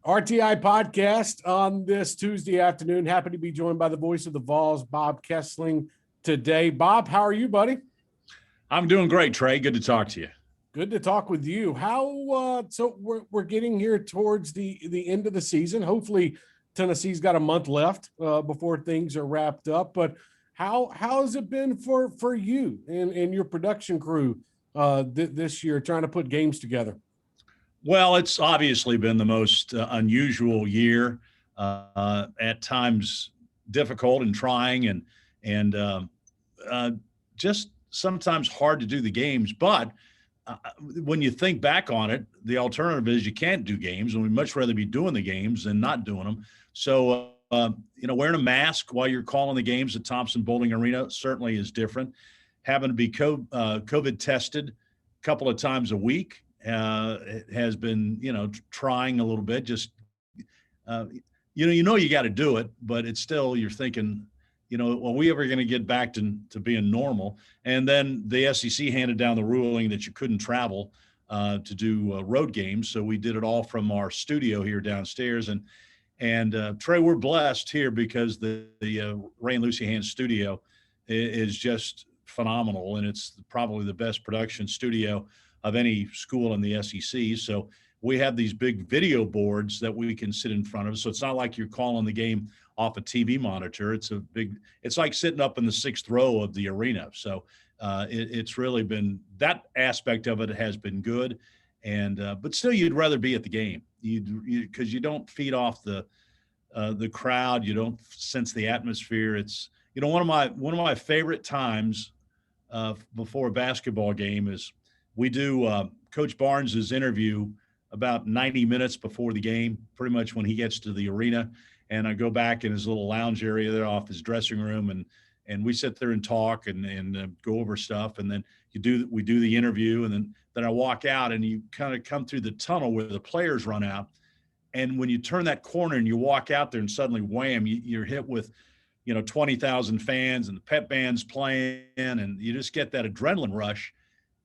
RTI Podcast on this Tuesday afternoon. Happy to be joined by the voice of the Vols, Bob Kesling, today. Bob, how are you, buddy? I'm doing great, Trey. Good to talk to you. Good to talk with you. So we're getting here towards the end of the season. Hopefully Tennessee's got a month left before things are wrapped up. But how has it been for you and your production crew this year trying to put games together? Well, it's obviously been the most unusual year, at times difficult and trying, and just sometimes hard to do the games. But when you think back on it, the alternative is you can't do games, and we'd much rather be doing the games than not doing them. So, wearing a mask while you're calling the games at Thompson Bowling Arena certainly is different. Having to be COVID tested a couple of times a week. It has been, trying a little bit. Just, you got to do it, but it's still, you're thinking, are we ever going to get back to being normal? And then the SEC handed down the ruling that you couldn't travel to do road games. So we did it all from our studio here downstairs. And Trey, we're blessed here because the Ray and Lucy Hand studio is just phenomenal. And it's probably the best production studio of any school in the SEC. So we have these big video boards that we can sit in front of. So it's not like you're calling the game off a TV monitor. It's like sitting up in the sixth row of the arena. So it's really been, that aspect of it has been good. And, but still you'd rather be at the game because you don't feed off the crowd. You don't sense the atmosphere. It's, one of my favorite times before a basketball game is, we do Coach Barnes's interview about 90 minutes before the game, pretty much when he gets to the arena. And I go back in his little lounge area there off his dressing room, and we sit there and talk and go over stuff. And then we do the interview, and then I walk out, and you kind of come through the tunnel where the players run out. And when you turn that corner and you walk out there, and suddenly wham, you're hit with 20,000 fans and the pep band's playing, and you just get that adrenaline rush.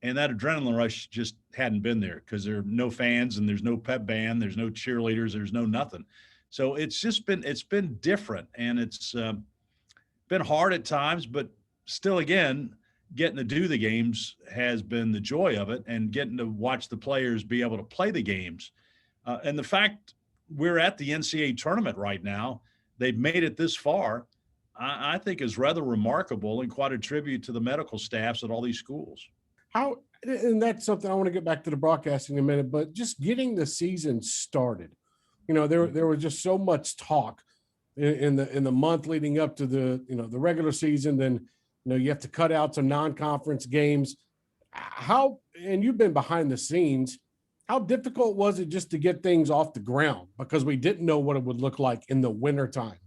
And that adrenaline rush just hadn't been there because there are no fans and there's no pep band, there's no cheerleaders, there's no nothing. So it's been different, and it's been hard at times, but still, again, getting to do the games has been the joy of it, and getting to watch the players be able to play the games. And the fact we're at the NCAA tournament right now, they've made it this far, I think is rather remarkable and quite a tribute to the medical staffs at all these schools. And that's something I want to get back to the broadcasting in a minute, but just getting the season started, there was just so much talk in the month leading up to the regular season. Then, you have to cut out some non-conference games. And you've been behind the scenes, how difficult was it just to get things off the ground? Because we didn't know what it would look like in the wintertime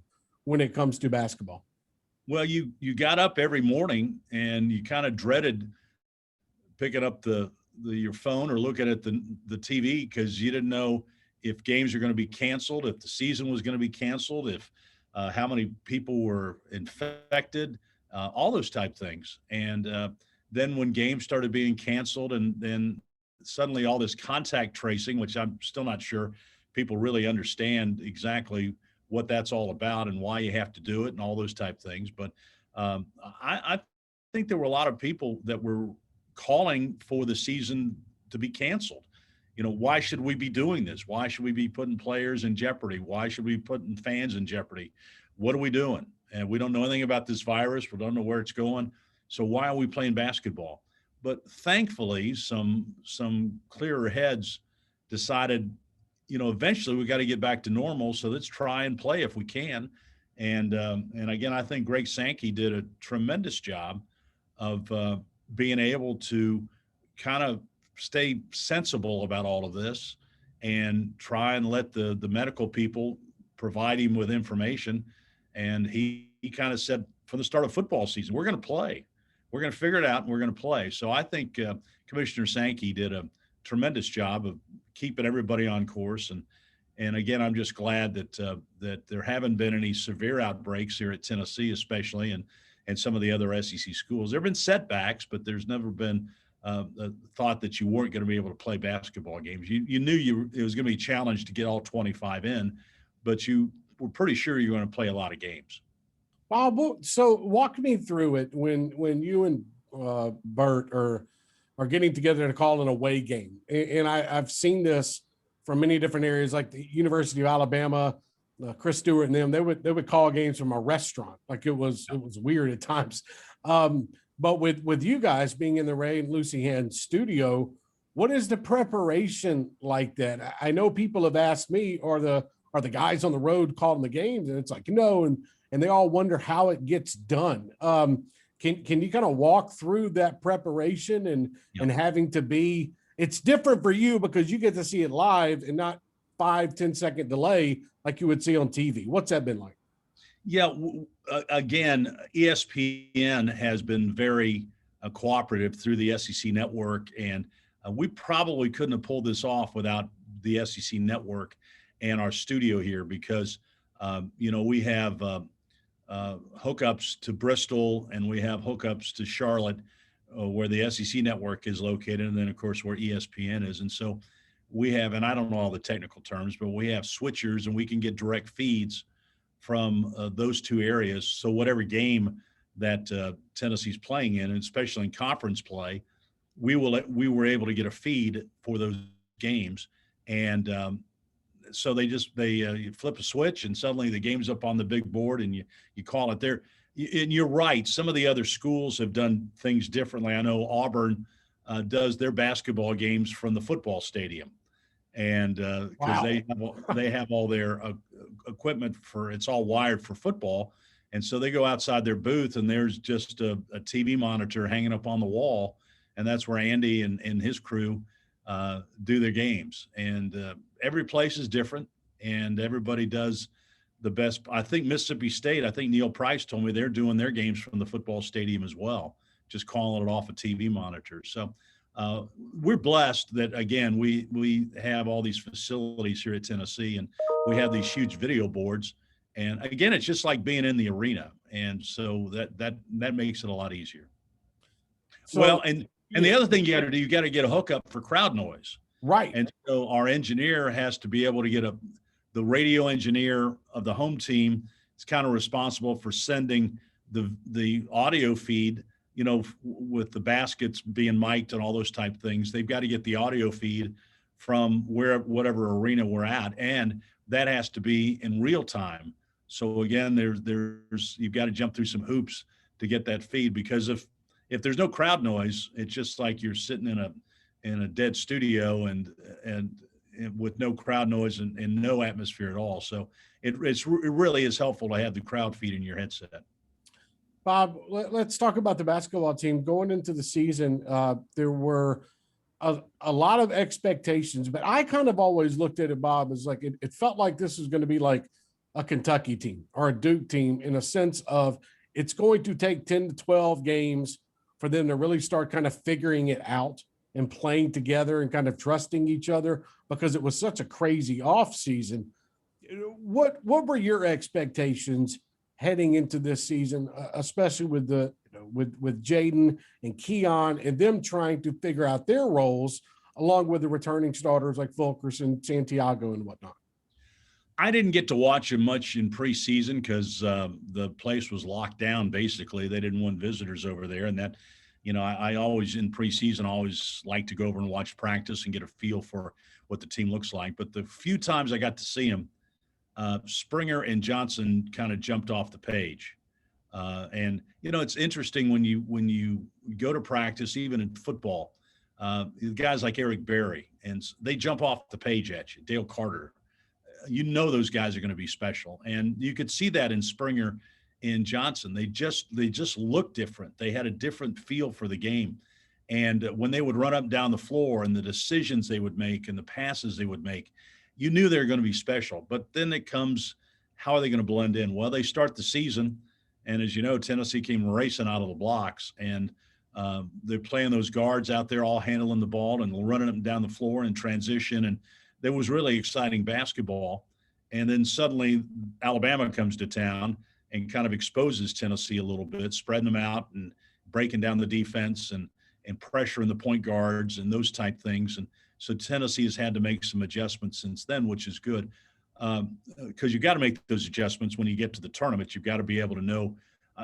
when it comes to basketball. Well, you got up every morning and you kind of dreaded picking up your phone or looking at the TV because you didn't know if games are going to be canceled, if the season was going to be canceled, if how many people were infected, all those type things. And then when games started being canceled, and then suddenly all this contact tracing, which I'm still not sure people really understand exactly what that's all about and why you have to do it and all those type things. But I think there were a lot of people that were calling for the season to be canceled. Why should we be doing this? Why should we be putting players in jeopardy? Why should we be putting fans in jeopardy? What are we doing? And we don't know anything about this virus. We don't know where it's going. So why are we playing basketball? But thankfully, some clearer heads decided, eventually we got to get back to normal. So let's try and play if we can. And again, I think Greg Sankey did a tremendous job of being able to kind of stay sensible about all of this and try and let the medical people provide him with information. And he kind of said from the start of football season, we're going to play. We're going to figure it out and we're going to play. So I think Commissioner Sankey did a tremendous job of keeping everybody on course. And again, I'm just glad that there haven't been any severe outbreaks here at Tennessee, especially, and some of the other SEC schools. There have been setbacks, but there's never been thought that you weren't going to be able to play basketball games. You knew it was going to be a challenge to get all 25 in, but you were pretty sure you were going to play a lot of games. Bob, so walk me through it when you and Bert are getting together to call an away game. And I've seen this from many different areas, like the University of Alabama, Chris Stewart and them. They would call games from a restaurant. Like it was weird at times. But with you guys being in the Ray and Lucy Hand studio, what is the preparation like that? I know people have asked me, are the guys on the road calling the games? And it's like, no, and they all wonder how it gets done. Can you kind of walk through that preparation and having to be, it's different for you because you get to see it live and not 5-10 second delay like you would see on TV. What's that been like? Yeah, again, ESPN has been very cooperative through the SEC network, and we probably couldn't have pulled this off without the SEC network and our studio here because, we have hookups to Bristol and we have hookups to Charlotte where the SEC network is located, and then, of course, where ESPN is. And so we have, and I don't know all the technical terms, but we have switchers, and we can get direct feeds from those two areas. So whatever game that Tennessee's playing in, and especially in conference play, we were able to get a feed for those games. And so you flip a switch and suddenly the game's up on the big board and you call it there. And you're right. Some of the other schools have done things differently. I know Auburn does their basketball games from the football stadium. And because they have all their equipment it's all wired for football. And so they go outside their booth and there's just a TV monitor hanging up on the wall. And that's where Andy and his crew do their games. And every place is different and everybody does the best. I think Mississippi State, Neil Price told me they're doing their games from the football stadium as well, just calling it off a TV monitor. So we're blessed that, again, we have all these facilities here at Tennessee, and we have these huge video boards. And again, it's just like being in the arena. And so that makes it a lot easier. So, and the other thing you got to do, you got to get a hookup for crowd noise. Right. And so our engineer has to be able to get the radio engineer of the home team is kind of responsible for sending the audio feed, with the baskets being mic'd and all those type of things. They've got to get the audio feed from whatever arena we're at. And that has to be in real time. So again, you've got to jump through some hoops to get that feed, because if there's no crowd noise, it's just like you're sitting in a dead studio and with no crowd noise and no atmosphere at all. So it really is helpful to have the crowd feed in your headset. Bob, let's talk about the basketball team going into the season. There were a lot of expectations, but I kind of always looked at it, Bob, as like it felt like this was going to be like a Kentucky team or a Duke team, in a sense of it's going to take 10 to 12 games for them to really start kind of figuring it out and playing together and kind of trusting each other, because it was such a crazy off season. What were your expectations heading into this season, especially with with Jaden and Keon and them trying to figure out their roles, along with the returning starters like Fulkerson, Santiago, and whatnot? I didn't get to watch him much in preseason because the place was locked down. Basically, they didn't want visitors over there, and that, I always in preseason always like to go over and watch practice and get a feel for what the team looks like. But the few times I got to see him, Springer and Johnson kind of jumped off the page. And it's interesting when you go to practice, even in football, guys like Eric Berry, and they jump off the page at you. Dale Carter, those guys are going to be special, and you could see that in Springer and Johnson. They just looked different. They had a different feel for the game, and when they would run up and down the floor and the decisions they would make and the passes they would make, you knew they were going to be special. But then it comes, how are they going to blend in? Well, they start the season, and as you know, Tennessee came racing out of the blocks, and they're playing those guards out there all handling the ball and running up and down the floor in transition, and there was really exciting basketball. And then suddenly Alabama comes to town and kind of exposes Tennessee a little bit, spreading them out and breaking down the defense. And and pressure in the point guards and those type things. And so Tennessee has had to make some adjustments since then, which is good. Because you got to make those adjustments when you get to the tournament. You've got to be able to know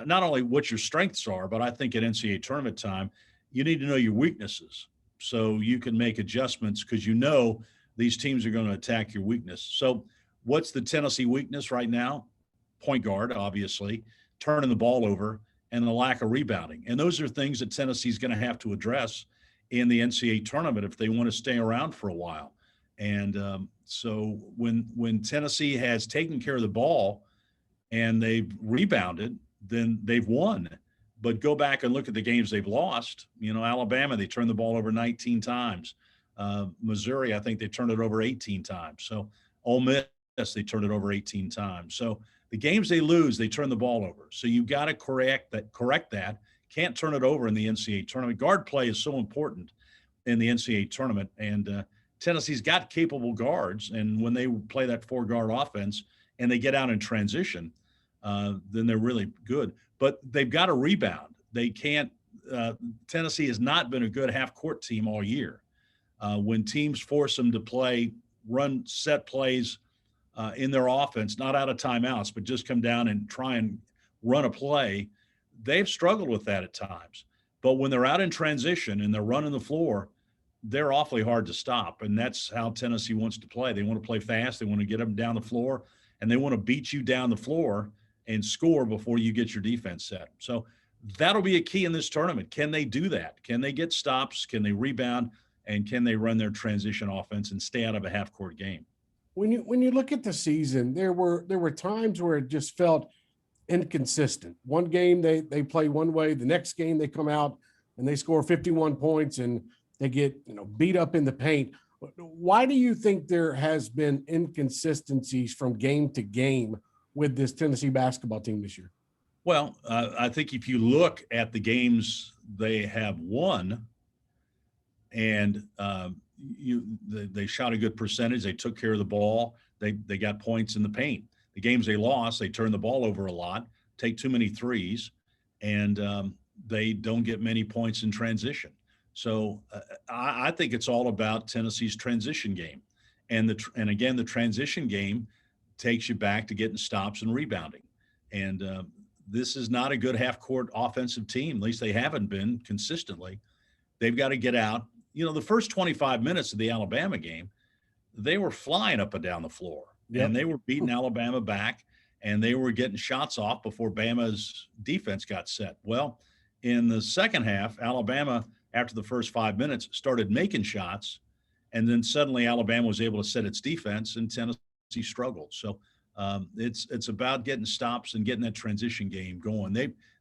not only what your strengths are, but I think at NCAA tournament time, you need to know your weaknesses so you can make adjustments because you know these teams are going to attack your weakness. So what's the Tennessee weakness right now? Point guard, obviously, turning the ball over, and the lack of rebounding. And those are things that Tennessee's going to have to address in the NCAA tournament if they want to stay around for a while. And so when Tennessee has taken care of the ball and they've rebounded, then they've won. But go back and look at the games they've lost. Alabama, they turned the ball over 19 times. Missouri, I think they turned it over 18 times. So Ole Miss, they turned it over 18 times. So the games they lose, they turn the ball over. So you've got to correct that. Can't turn it over in the NCAA tournament. Guard play is so important in the NCAA tournament. And Tennessee's got capable guards. And when they play that 4-guard offense and they get out in transition, then they're really good. But they've got to rebound. They can't Tennessee has not been a good half-court team all year. When teams force them to run set plays in their offense, not out of timeouts, but just come down and try and run a play, they've struggled with that at times. But when they're out in transition and they're running the floor, they're awfully hard to stop. And that's how Tennessee wants to play. They want to play fast. They want to get them down the floor, and they want to beat you down the floor and score before you get your defense set. So that'll be a key in this tournament. Can they do that? Can they get stops? Can they rebound? And can they run their transition offense and stay out of a half-court game? When you look at the season, there were times where it just felt inconsistent. One game they play one way, the next game they come out and they score 51 points and they get beat up in the paint. Why do you think there has been inconsistencies from game to game with this Tennessee basketball team this year? Well, I think if you look at the games they have won, and they shot a good percentage, they took care of the ball, they got points in the paint. The games they lost, they turn the ball over a lot, take too many threes, and they don't get many points in transition. So I think it's all about Tennessee's transition game, and again the transition game takes you back to getting stops and rebounding. And this is not a good half-court offensive team. At least they haven't been consistently. They've got to get out. The first 25 minutes of the Alabama game, they were flying up and down the floor. Yep. And they were beating Alabama back, and they were getting shots off before Bama's defense got set. Well, in the second half, Alabama, after the first 5 minutes, started making shots, and then suddenly Alabama was able to set its defense, and Tennessee struggled. So it's about getting stops and getting that transition game going.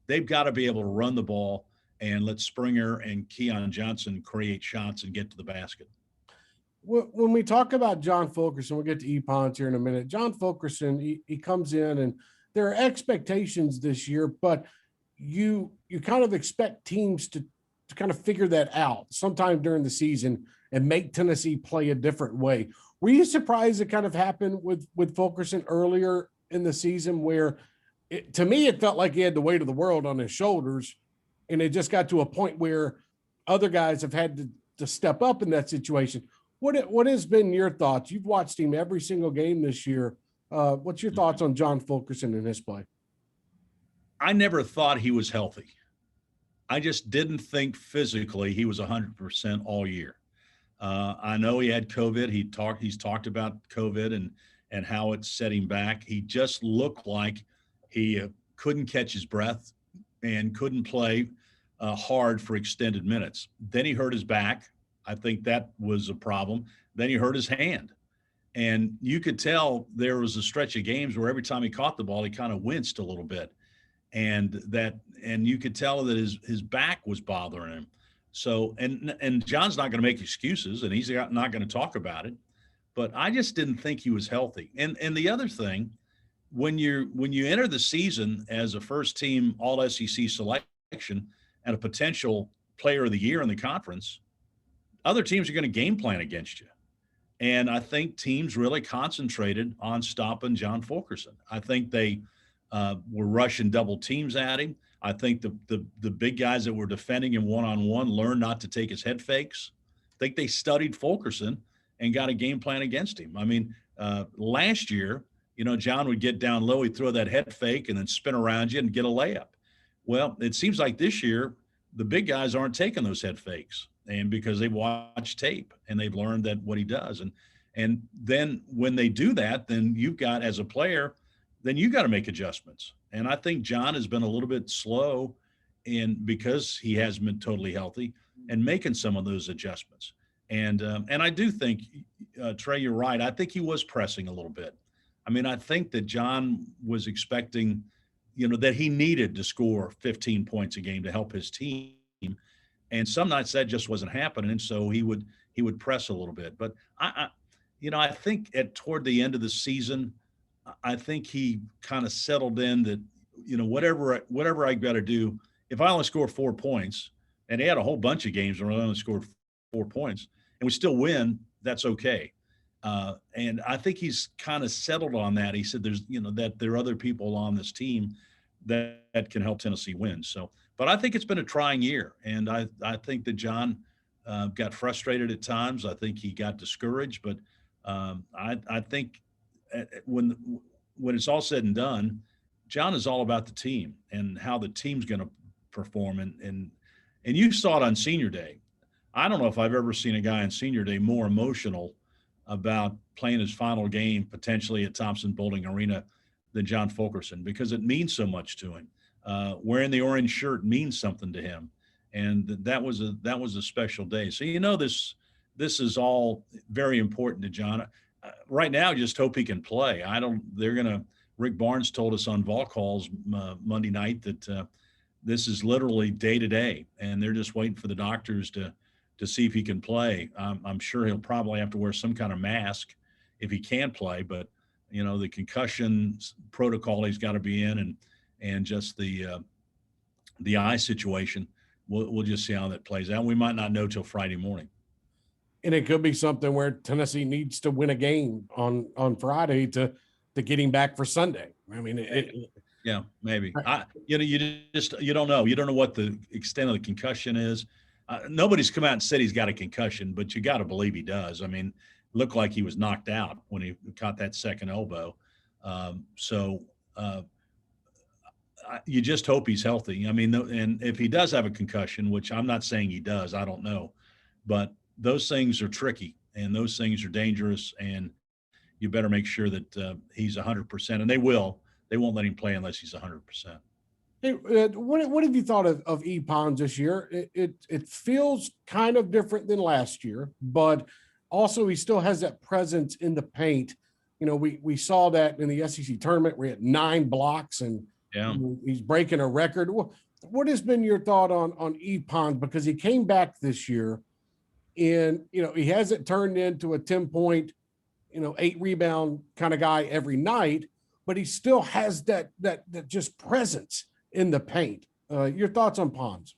They've got to be able to run the ball and let Springer and Keon Johnson create shots and get to the basket. When we talk about John Fulkerson, we'll get to Yves Pons here in a minute. John Fulkerson, he comes in, and there are expectations this year, but you kind of expect teams to kind of figure that out sometime during the season and make Tennessee play a different way. Were you surprised it kind of happened with Fulkerson earlier in the season where to me, it felt like he had the weight of the world on his shoulders, and it just got to a point where other guys have had to step up in that situation. What has been your thoughts? You've watched him every single game this year. What's your thoughts on John Fulkerson and his play? I never thought he was healthy. I just didn't think physically he was 100% all year. I know he had COVID. He's talked about COVID and how it set him back. He just looked like he couldn't catch his breath and couldn't play hard for extended minutes. Then he hurt his back. I think that was a problem. Then he hurt his hand. And you could tell there was a stretch of games where every time he caught the ball, he kind of winced a little bit. And you could tell that his back was bothering him. So, and John's not going to make excuses, and he's not going to talk about it. But I just didn't think he was healthy. And the other thing, when you enter the season as a first team all SEC selection and a potential player of the year in the conference, other teams are going to game plan against you. And I think teams really concentrated on stopping John Fulkerson. I think they were rushing double teams at him. I think the big guys that were defending him one-on-one learned not to take his head fakes. I think they studied Fulkerson and got a game plan against him. I mean, last year, John would get down low, he'd throw that head fake and then spin around you and get a layup. Well, it seems like this year the big guys aren't taking those head fakes, and because they watch tape and they've learned that what he does. And then when they do that, then you've got, as a player, then you got to make adjustments. And I think John has been a little bit slow because he hasn't been totally healthy and making some of those adjustments. And I do think, Trey, you're right. I think he was pressing a little bit. I mean, I think that John was expecting, that he needed to score 15 points a game to help his team. And some nights that just wasn't happening. And so he would press a little bit. But I think toward the end of the season, I think he kind of settled in that, whatever I got to do, if I only score 4 points, and he had a whole bunch of games where I only scored 4 points and we still win, that's okay. And I think he's kind of settled on that. He said that there are other people on this team that can help Tennessee win. So, but I think it's been a trying year. And I think that John got frustrated at times. I think he got discouraged, but I think when it's all said and done, John is all about the team and how the team's going to perform. And you saw it on Senior Day. I don't know if I've ever seen a guy on Senior Day more emotional about playing his final game potentially at Thompson Bowling Arena than John Fulkerson, because it means so much to him. Wearing the orange shirt means something to him, and that was a special day. So this is all very important to John. Right now, just hope he can play. Rick Barnes told us on Vol calls Monday night that this is literally day to day, and they're just waiting for the doctors to see if he can play. I'm sure he'll probably have to wear some kind of mask if he can play, but the concussion protocol he's got to be in, and just the eye situation, we'll just see how that plays out. We might not know till Friday morning. And it could be something where Tennessee needs to win a game on Friday to get him back for Sunday. I mean, yeah, maybe. You don't know. You don't know what the extent of the concussion is. Nobody's come out and said he's got a concussion, but you got to believe he does. I mean, it looked like he was knocked out when he caught that second elbow. You just hope he's healthy. I mean, and if he does have a concussion, which I'm not saying he does, I don't know, but those things are tricky and those things are dangerous, and you better make sure that he's 100%, and they won't let him play unless he's 100%. Hey, what have you thought of Yves Pons this year? It feels kind of different than last year, but also he still has that presence in the paint. We saw that in the SEC tournament where he had 9 blocks, and he's breaking a record. What has been your thought on Yves Pons? Because he came back this year, and he hasn't turned into a 10-point, 8-rebound kind of guy every night, but he still has that just presence in the paint. Your thoughts on Pons?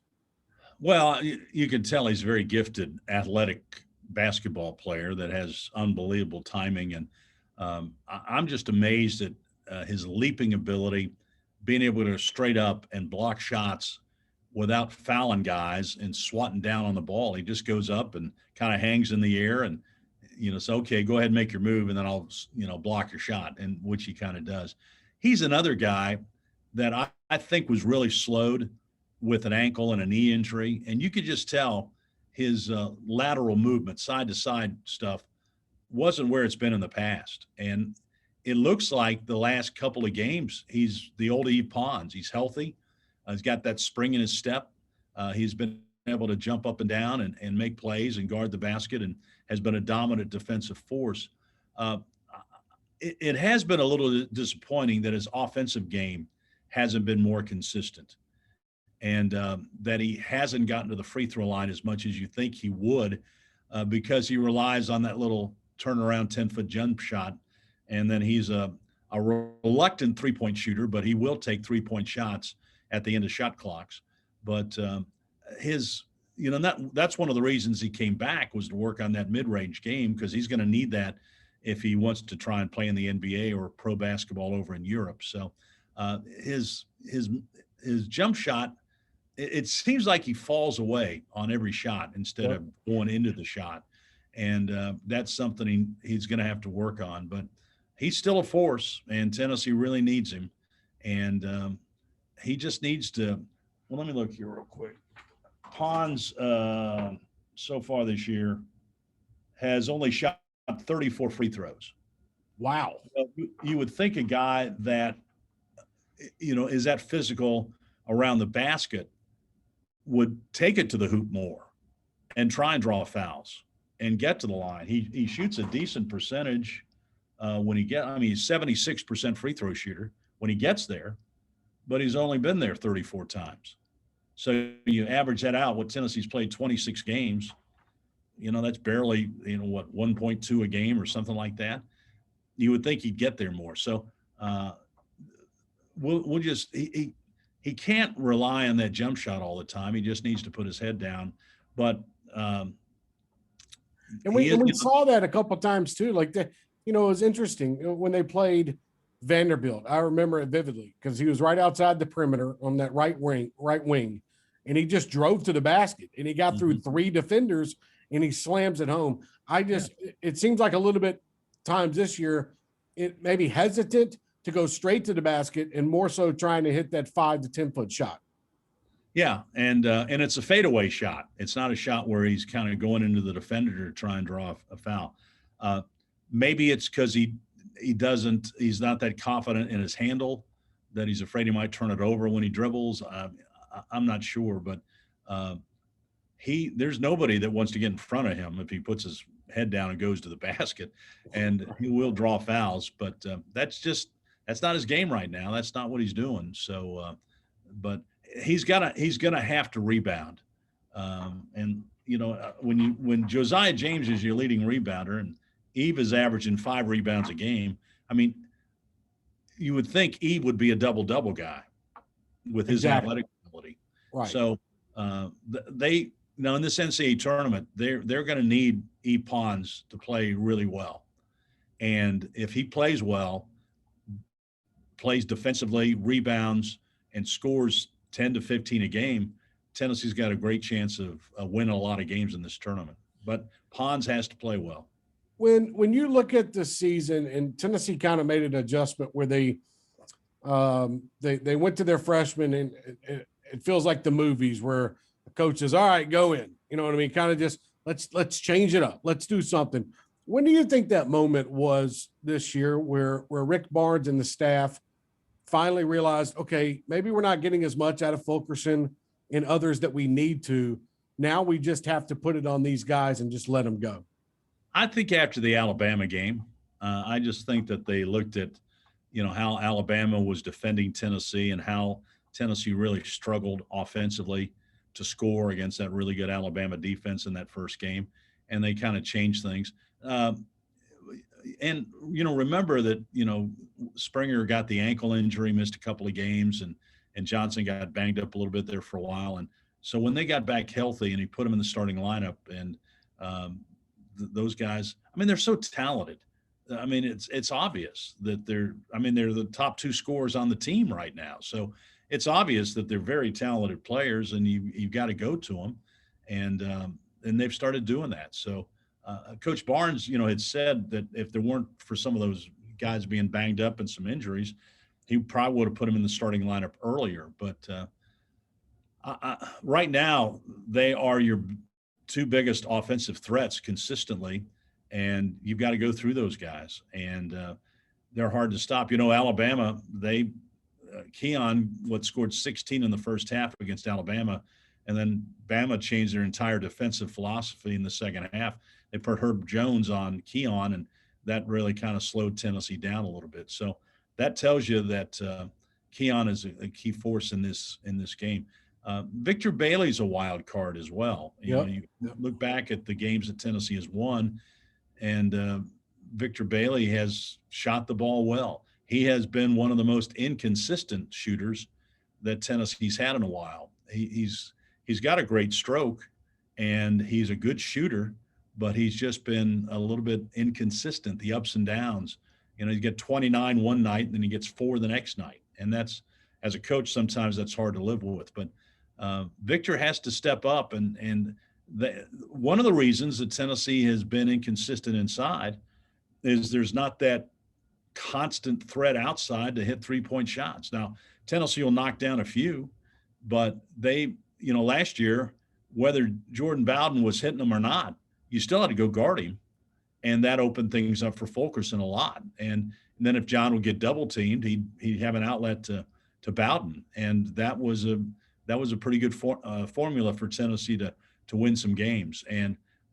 Well, you can tell he's a very gifted, athletic basketball player that has unbelievable timing. And I'm just amazed at his leaping ability, being able to straight up and block shots without fouling guys and swatting down on the ball. He just goes up and kind of hangs in the air and, say, okay, go ahead and make your move, and then I'll, block your shot, and which he kind of does. He's another guy that I think was really slowed with an ankle and a knee injury. And you could just tell his lateral movement, side to side stuff, wasn't where it's been in the past. And it looks like the last couple of games, he's the old Yves Pons. He's healthy. He's got that spring in his step. He's been able to jump up and down and make plays and guard the basket, and has been a dominant defensive force. It has been a little disappointing that his offensive game hasn't been more consistent, and that he hasn't gotten to the free throw line as much as you think he would, because he relies on that little turnaround 10-foot jump shot. And then he's a reluctant three-point shooter, but he will take three-point shots at the end of shot clocks. But that's one of the reasons he came back, was to work on that mid-range game, because he's going to need that if he wants to try and play in the NBA or pro basketball over in Europe. So his his jump shot, it seems like he falls away on every shot instead of going into the shot. And that's something he's going to have to work on. But he's still a force, and Tennessee really needs him. And he just needs to – well, let me look here real quick. Pons, so far this year, has only shot 34 free throws. Wow. So you would think a guy that, is that physical around the basket would take it to the hoop more and try and draw fouls and get to the line. He shoots a decent percentage when he's 76% free throw shooter when he gets there, but he's only been there 34 times. So you average that out, what Tennessee's played 26 games, that's barely, 1.2 a game or something like that. You would think he'd get there more. So we'll just he can't rely on that jump shot all the time. He just needs to put his head down. But and we saw that a couple of times too. Like it was interesting when they played Vanderbilt. I remember it vividly because he was right outside the perimeter on that right wing, and he just drove to the basket and he got through three defenders and he slams it home. It seems like a little bit times this year, it may be hesitant to go straight to the basket and more so trying to hit that 5 to 10 foot shot. Yeah. And it's a fadeaway shot. It's not a shot where he's kind of going into the defender to try and draw a foul. Maybe it's because he's not that confident in his handle that he's afraid he might turn it over when he dribbles. I'm not sure, but there's nobody that wants to get in front of him if he puts his head down and goes to the basket, and he will draw fouls, but that's not his game right now. That's not what he's doing. So, but he's going to have to rebound. When Josiah James is your leading rebounder and Yves is averaging 5 rebounds a game, you would think Yves would be a double-double guy with his athletic ability. Right. So in this NCAA tournament, they're going to need Yves Pons to play really well. And if he plays well, plays defensively, rebounds, and scores 10 to 15 a game, Tennessee's got a great chance of winning a lot of games in this tournament. But Pons has to play well. When you look at the season, and Tennessee kind of made an adjustment where they went to their freshmen, and it feels like the movies where the coach says, all right, go in. You know what I mean? Kind of just let's change it up. Let's do something. When do you think that moment was this year where Rick Barnes and the staff finally realized, okay, maybe we're not getting as much out of Fulkerson and others that we need to. Now we just have to put it on these guys and just let them go? I think after the Alabama game, I just think that they looked at, how Alabama was defending Tennessee and how Tennessee really struggled offensively to score against that really good Alabama defense in that first game. And they kind of changed things. Remember that, Springer got the ankle injury, missed a couple of games, and Johnson got banged up a little bit there for a while. And so when they got back healthy and he put them in the starting lineup, and those guys, they're so talented. It's obvious that they're the top 2 scorers on the team right now. So it's obvious that they're very talented players, and you've got to go to them. And they've started doing that. So Coach Barnes, had said that if there weren't for some of those guys being banged up and some injuries, he probably would have put them in the starting lineup earlier. But right now, they are your 2 biggest offensive threats consistently, and you've got to go through those guys. And they're hard to stop. Alabama, Keon scored 16 in the first half against Alabama, and then Bama changed their entire defensive philosophy in the second half. They put Herb Jones on Keon, and that really kind of slowed Tennessee down a little bit. So that tells you that Keon is a key force in this game. Victor Bailey's a wild card as well. You look back at the games that Tennessee has won, and Victor Bailey has shot the ball well. He has been one of the most inconsistent shooters that Tennessee's had in a while. He's got a great stroke, and he's a good shooter, but he's just been a little bit inconsistent, the ups and downs. He gets 29 one night, and then he gets 4 the next night. And that's as a coach, sometimes that's hard to live with. But Victor has to step up, and one of the reasons that Tennessee has been inconsistent inside is there's not that constant threat outside to hit 3-point shots. Now, Tennessee will knock down a few, but they, last year, whether Jordan Bowden was hitting them or not, you still had to go guard him. And that opened things up for Fulkerson a lot. And then if John would get double teamed, he'd have an outlet to Bowden. And that was a pretty good formula for Tennessee to win some games.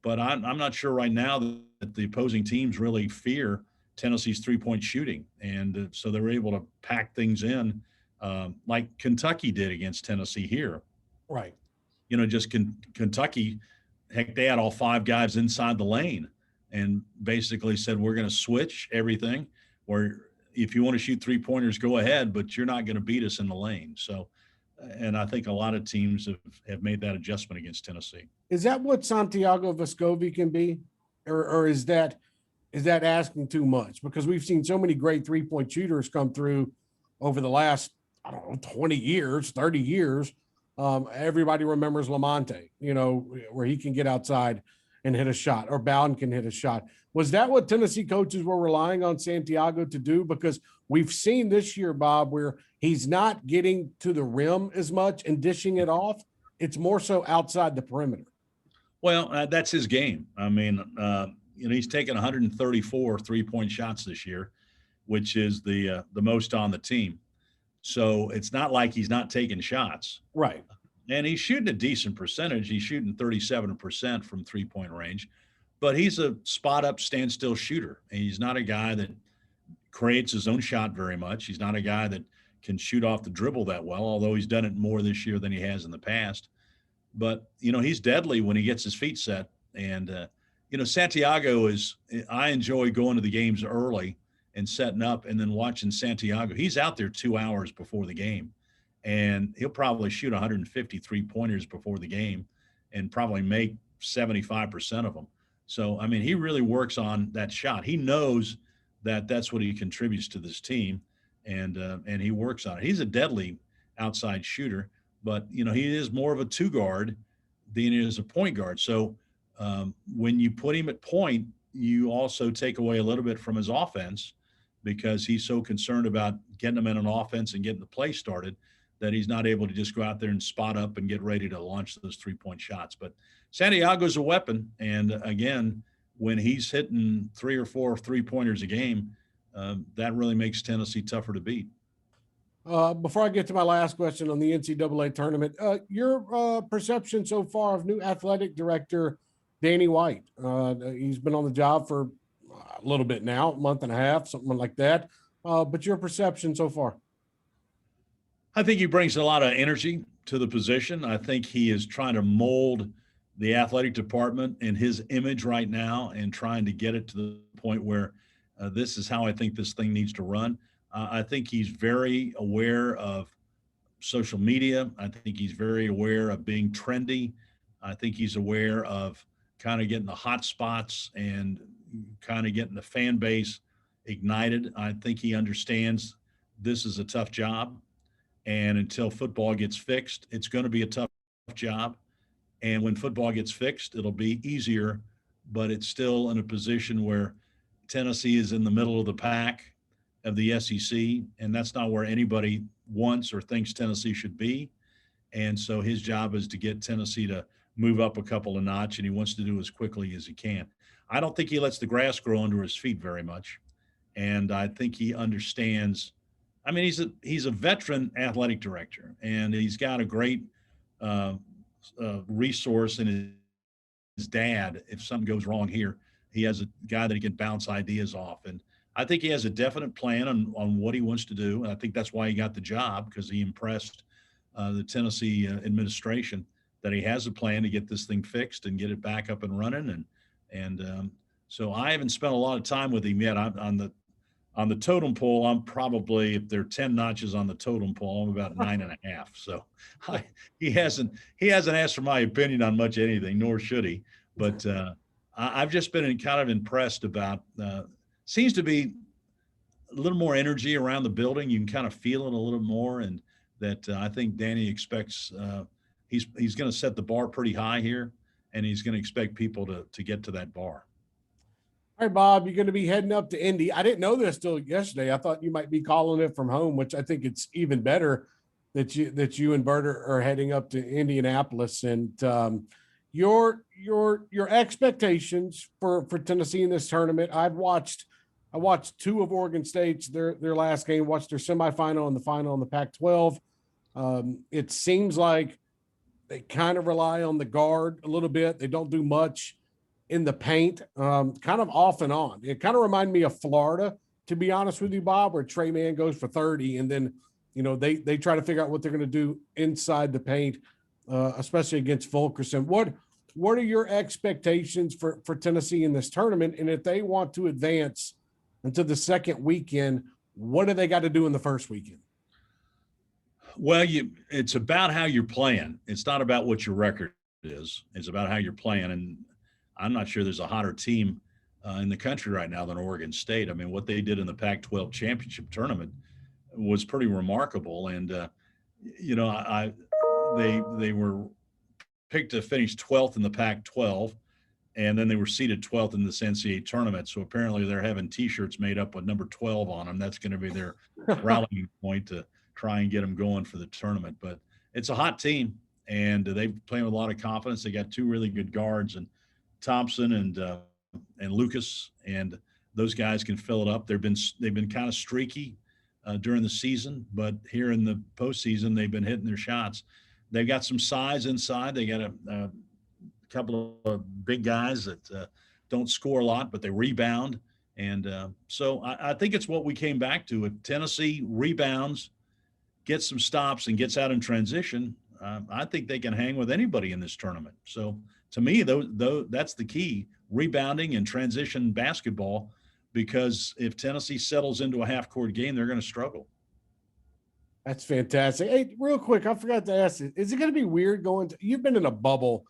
But I'm not sure right now that the opposing teams really fear Tennessee's 3-point shooting. And so they were able to pack things in like Kentucky did against Tennessee here. Right. Kentucky, heck, they had all 5 guys inside the lane and basically said, we're going to switch everything, or if you want to shoot 3-pointers, go ahead, but you're not going to beat us in the lane. So, and I think a lot of teams have made that adjustment against Tennessee. Is that what Santiago Vescovi can be? Or is that asking too much? Because we've seen so many great 3-point shooters come through over the last, 20 years, 30 years. Everybody remembers Lamonte, where he can get outside and hit a shot, or Bowden can hit a shot. Was that what Tennessee coaches were relying on Santiago to do? Because we've seen this year, Bob, where he's not getting to the rim as much and dishing it off. It's more so outside the perimeter. Well, that's his game. I mean, he's taken 134 3-point shots this year, which is the most on the team. So it's not like he's not taking shots. Right. And he's shooting a decent percentage. He's shooting 37% from 3-point range, but he's a spot-up, standstill shooter. And he's not a guy that creates his own shot very much. He's not a guy that can shoot off the dribble that well, although he's done it more this year than he has in the past. But, he's deadly when he gets his feet set. And, Santiago I enjoy going to the games early and setting up and then watching Santiago. He's out there 2 hours before the game, and he'll probably shoot 150 3-pointers before the game and probably make 75% of them. So, I mean, he really works on that shot. He knows that that's what he contributes to this team, and he works on it. He's a deadly outside shooter, but, he is more of a 2-guard than he is a point guard. So when you put him at point, you also take away a little bit from his offense, because he's so concerned about getting them in an offense and getting the play started that he's not able to just go out there and spot up and get ready to launch those 3-point shots. But Santiago's a weapon. And again, when he's hitting 3 or 4 3-pointers a game, that really makes Tennessee tougher to beat. Before I get to my last question on the NCAA tournament, your perception so far of new athletic director, Danny White. He's been on the job for a little bit now, a month and a half, something like that. But your perception so far? I think he brings a lot of energy to the position. I think he is trying to mold the athletic department in his image right now and trying to get it to the point where this is how I think this thing needs to run. I think he's very aware of social media. I think he's very aware of being trendy. I think he's aware of kind of getting the hot spots and kind of getting the fan base ignited. I think he understands this is a tough job. And until football gets fixed, it's going to be a tough job. And when football gets fixed, it'll be easier, but it's still in a position where Tennessee is in the middle of the pack of the SEC, and that's not where anybody wants or thinks Tennessee should be. And so his job is to get Tennessee to move up a couple of notch, and he wants to do as quickly as he can. I don't think he lets the grass grow under his feet very much. And I think he understands. I mean, he's a veteran athletic director, and he's got a great resource in his dad. If something goes wrong here, he has a guy that he can bounce ideas off. And I think he has a definite plan on what he wants to do. And I think that's why he got the job, because he impressed the Tennessee administration that he has a plan to get this thing fixed and get it back up and running. And so I haven't spent a lot of time with him yet. On the totem pole, I'm probably, if there are 10 notches on the totem pole, I'm about 9.5. So he hasn't asked for my opinion on much anything, nor should he. But I've just been kind of impressed about, seems to be a little more energy around the building. You can kind of feel it a little more. And that I think Danny expects. He's going to set the bar pretty high here, and he's going to expect people to get to that bar. All right, Bob, you're going to be heading up to Indy. I didn't know this till yesterday. I thought you might be calling it from home, which I think it's even better that you and Bert are heading up to Indianapolis. And your expectations for Tennessee in this tournament. I watched two of Oregon State's their last game. Watched their semifinal and the final in the Pac-12. It seems like they kind of rely on the guard a little bit. They don't do much in the paint, kind of off and on. It kind of reminded me of Florida, to be honest with you, Bob, where Trey Mann goes for 30, and then they try to figure out what they're going to do inside the paint, especially against Fulkerson. What are your expectations for Tennessee in this tournament? And if they want to advance into the second weekend, what do they got to do in the first weekend? Well, it's about how you're playing. It's not about what your record is. It's about how you're playing. And I'm not sure there's a hotter team in the country right now than Oregon State. I mean, what they did in the Pac-12 championship tournament was pretty remarkable. And, they were picked to finish 12th in the Pac-12, and then they were seeded 12th in this NCAA tournament. So apparently they're having T-shirts made up with number 12 on them. That's going to be their rallying point to try and get them going for the tournament. But it's a hot team, and they play with a lot of confidence. They got two really good guards, and Thompson and Lucas, and those guys can fill it up. They've been kind of streaky during the season, but here in the postseason, they've been hitting their shots. They've got some size inside. They got a couple of big guys that don't score a lot, but they rebound. And so I think it's what we came back to. If Tennessee rebounds, gets some stops, and gets out in transition, I think they can hang with anybody in this tournament. So to me, that's the key, rebounding and transition basketball, because if Tennessee settles into a half-court game, they're going to struggle. That's fantastic. Hey, real quick, I forgot to ask you, is it going to be weird you've been in a bubble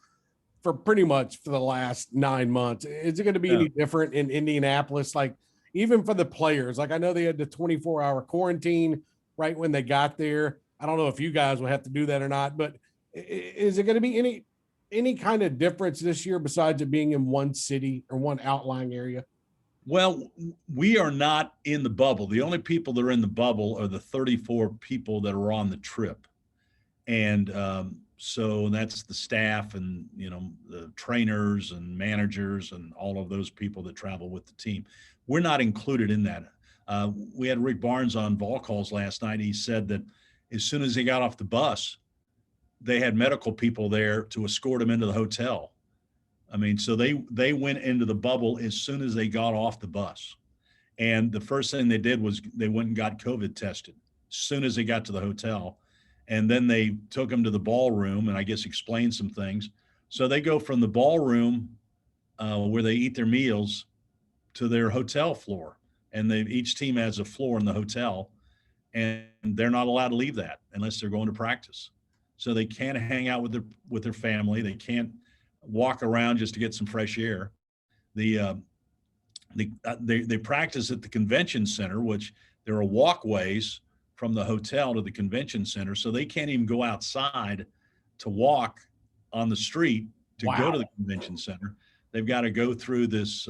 for pretty much for the last 9 months. Is it going to be any different in Indianapolis? Like, even for the players, like I know they had the 24-hour quarantine right when they got there. I don't know if you guys will have to do that or not, but is it going to be any kind of difference this year besides it being in one city or one outlying area? Well, we are not in the bubble. The only people that are in the bubble are the 34 people that are on the trip. And so that's the staff and, the trainers and managers and all of those people that travel with the team. We're not included in that. We had Rick Barnes on Vol Calls last night. He said that as soon as he got off the bus, they had medical people there to escort him into the hotel. I mean, so they went into the bubble as soon as they got off the bus. And the first thing they did was they went and got COVID tested as soon as they got to the hotel. And then they took them to the ballroom and I guess explained some things. So they go from the ballroom where they eat their meals to their hotel floor. And each team has a floor in the hotel, and they're not allowed to leave that unless they're going to practice. So they can't hang out with their family. They can't walk around just to get some fresh air. They practice at the convention center, which there are walkways from the hotel to the convention center. So they can't even go outside to walk on the street to go to the convention center. They've got to go through this,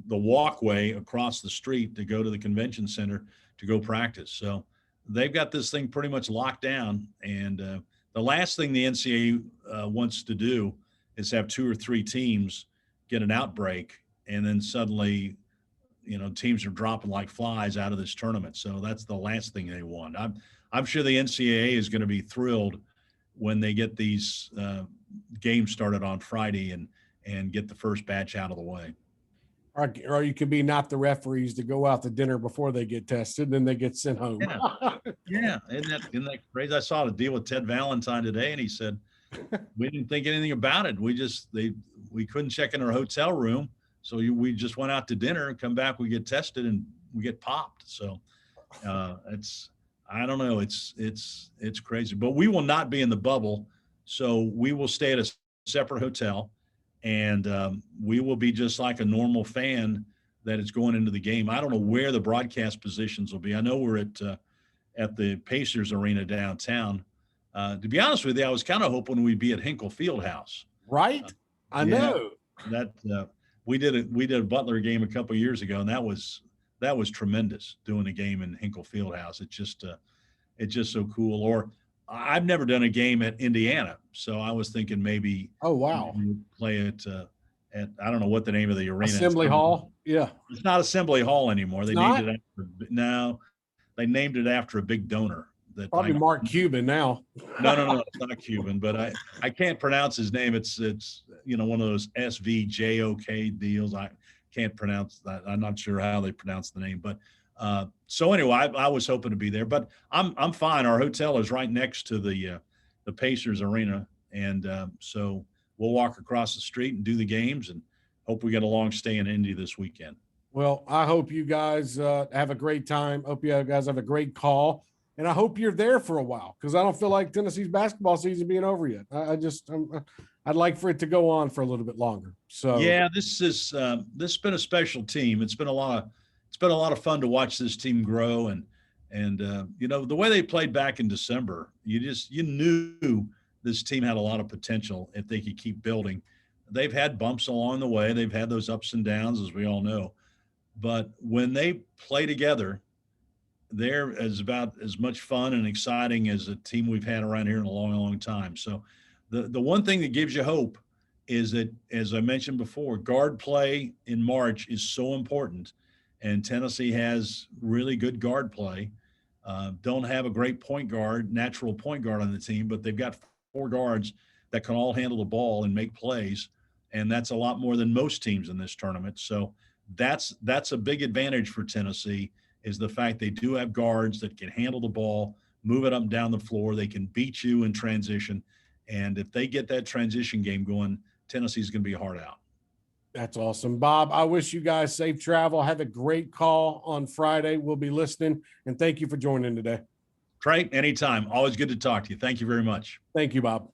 the walkway across the street to go to the convention center to go practice. So they've got this thing pretty much locked down. And the last thing the NCAA wants to do is have 2 or 3 teams get an outbreak, and then suddenly, teams are dropping like flies out of this tournament. So that's the last thing they want. I'm sure the NCAA is going to be thrilled when they get these games started on Friday and get the first batch out of the way. Or you could be not the referees to go out to dinner before they get tested, and then they get sent home. Yeah. Isn't that crazy? I saw a deal with Ted Valentine today, and he said, we didn't think anything about it. We couldn't check in our hotel room. So we just went out to dinner and come back, we get tested and we get popped. So I don't know. It's crazy, but we will not be in the bubble. So we will stay at a separate hotel. And we will be just like a normal fan that is going into the game. I don't know where the broadcast positions will be. I know we're at at the Pacers Arena downtown. To be honest with you, I was kind of hoping we'd be at Hinkle Fieldhouse. Right? I know. That we did a Butler game a couple of years ago, and that was tremendous doing a game in Hinkle Fieldhouse. It's just so cool. Or I've never done a game at Indiana, so I was thinking maybe play it at I don't know what the name of the arena is. Assembly Hall. Yeah, it's not Assembly Hall anymore. They named it they named it after a big donor. That probably Mark Cuban now. No, it's not Cuban, but I can't pronounce his name. It's one of those SVJOK deals. I can't pronounce that. I'm not sure how they pronounce the name, but so anyway, I was hoping to be there, but I'm fine. Our hotel is right next to the Pacers Arena, and so we'll walk across the street and do the games, and hope we get a long stay in Indy this weekend. Well, I hope you guys have a great time. Hope you guys have a great call. And I hope you're there for a while, because I don't feel like Tennessee's basketball season being over yet. I'd like for it to go on for a little bit longer. So yeah, this has been a special team. It's been a lot of fun to watch this team grow, and the way they played back in December, you knew this team had a lot of potential if they could keep building. They've had bumps along the way. They've had those ups and downs, as we all know, but when they play together, they're about as much fun and exciting as a team we've had around here in a long, long time. So the one thing that gives you hope is that, as I mentioned before, guard play in March is so important, and Tennessee has really good guard play. Don't have a great natural point guard on the team, but they've got 4 guards that can all handle the ball and make plays, and that's a lot more than most teams in this tournament. So that's a big advantage for Tennessee, is the fact they do have guards that can handle the ball, move it up and down the floor. They can beat you in transition. And if they get that transition game going, Tennessee's going to be hard out. That's awesome. Bob, I wish you guys safe travel. Have a great call on Friday. We'll be listening. And thank you for joining today. Trey, anytime. Always good to talk to you. Thank you very much. Thank you, Bob.